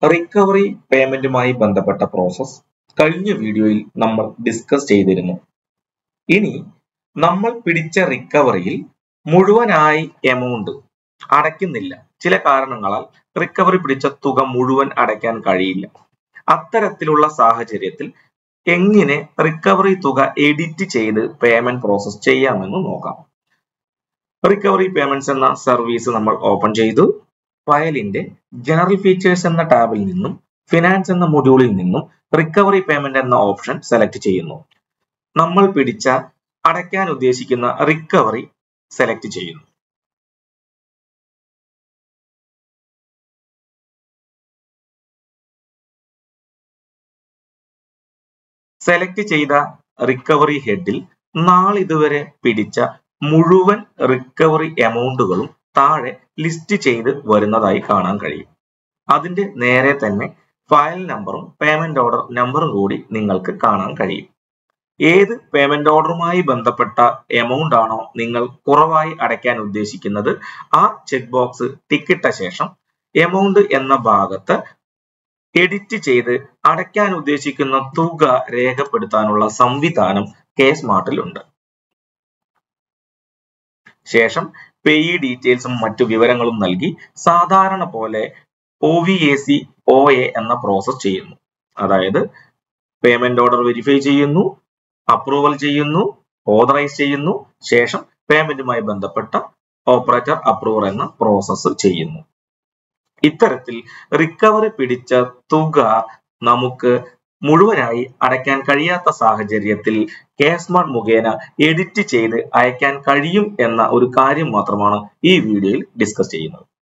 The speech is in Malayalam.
റിക്കവറി പേയ്മെന്റുമായി ബന്ധപ്പെട്ട പ്രോസസ് കഴിഞ്ഞ വീഡിയോയിൽ നമ്മൾ ഡിസ്കസ് ചെയ്തിരുന്നു. ഇനി നമ്മൾ പിടിച്ച റിക്കവറിയിൽ മുഴുവനായി എമൗണ്ട് അടയ്ക്കുന്നില്ല. ചില കാരണങ്ങളാൽ റിക്കവറി പിടിച്ച തുക മുഴുവൻ അടയ്ക്കാൻ കഴിയില്ല. അത്തരത്തിലുള്ള സാഹചര്യത്തിൽ എങ്ങനെ റിക്കവറി തുക എഡിറ്റ് ചെയ്ത് പേയ്മെന്റ് പ്രോസസ് ചെയ്യാമെന്ന് നോക്കാം. റിക്കവറി പേയ്മെന്റ്സ് എന്ന സർവീസ് നമ്മൾ ഓപ്പൺ ചെയ്തു. ഫയലിന്റെ ജനറൽ ഫീച്ചേഴ്സ് എന്ന ടാബിൽ നിന്നും ഫിനാൻസ് എന്ന മൊഡ്യൂളിൽ നിന്നും റിക്കവറി പേയ്മെന്റ് എന്ന ഓപ്ഷൻ സെലക്ട് ചെയ്യുന്നു. നമ്മൾ പിടിച്ച അടയ്ക്കാൻ ഉദ്ദേശിക്കുന്ന റിക്കവറി സെലക്ട് ചെയ്യുന്നു. സെലക്ട് ചെയ്ത റിക്കവറി ഹെഡിൽ നാളിതുവരെ പിടിച്ച മുഴുവൻ റിക്കവറി എമൗണ്ടുകളും താഴെ ലിസ്റ്റ് ചെയ്ത് വരുന്നതായി കാണാൻ കഴിയും. അതിന്റെ നേരെ തന്നെ ഫയൽ നമ്പറും പേയ്മെന്റ് ഓർഡർ നമ്പറും കൂടി നിങ്ങൾക്ക് കാണാൻ കഴിയും. ഏത് പേയ്മെന്റ് ഓർഡറുമായി ബന്ധപ്പെട്ട എമൗണ്ട് ആണോ നിങ്ങൾ കുറവായി അടയ്ക്കാൻ ഉദ്ദേശിക്കുന്നത്, ആ ചെക്ക് ബോക്സ് ടിക്കിട്ട ശേഷം എമൗണ്ട് എന്ന ഭാഗത്ത് എഡിറ്റ് ചെയ്ത് അടയ്ക്കാൻ ഉദ്ദേശിക്കുന്ന തുക രേഖപ്പെടുത്താനുള്ള സംവിധാനം കെ-സ്മാർട്ടിൽ ഉണ്ട്. ശേഷം പേയി ഡീറ്റെയിൽസും മറ്റു വിവരങ്ങളും നൽകി സാധാരണ പോലെ OVAC OA എന്ന പ്രോസസ് ചെയ്യുന്നു. അതായത് പേയ്മെന്റ് ഓർഡർ വെരിഫൈ ചെയ്യുന്നു, അപ്രൂവൽ ചെയ്യുന്നു, ഓതറൈസ് ചെയ്യുന്നു, ശേഷം പേയ്മെന്റുമായി ബന്ധപ്പെട്ട ഓപ്പറേറ്റർ അപ്രൂവർ എന്ന പ്രോസസ്സ് ചെയ്യുന്നു. ഇത്തരത്തിൽ റിക്കവറി പിടിച്ച തുക നമുക്ക് മുഴുവനായി അടയ്ക്കാൻ കഴിയാത്ത സാഹചര്യത്തിൽ കെ-സ്മാർട്ട് മുഖേന എഡിറ്റ് ചെയ്ത് അയക്കാൻ കഴിയും എന്ന ഒരു കാര്യം മാത്രമാണ് ഈ വീഡിയോയിൽ ഡിസ്കസ് ചെയ്യുന്നത്.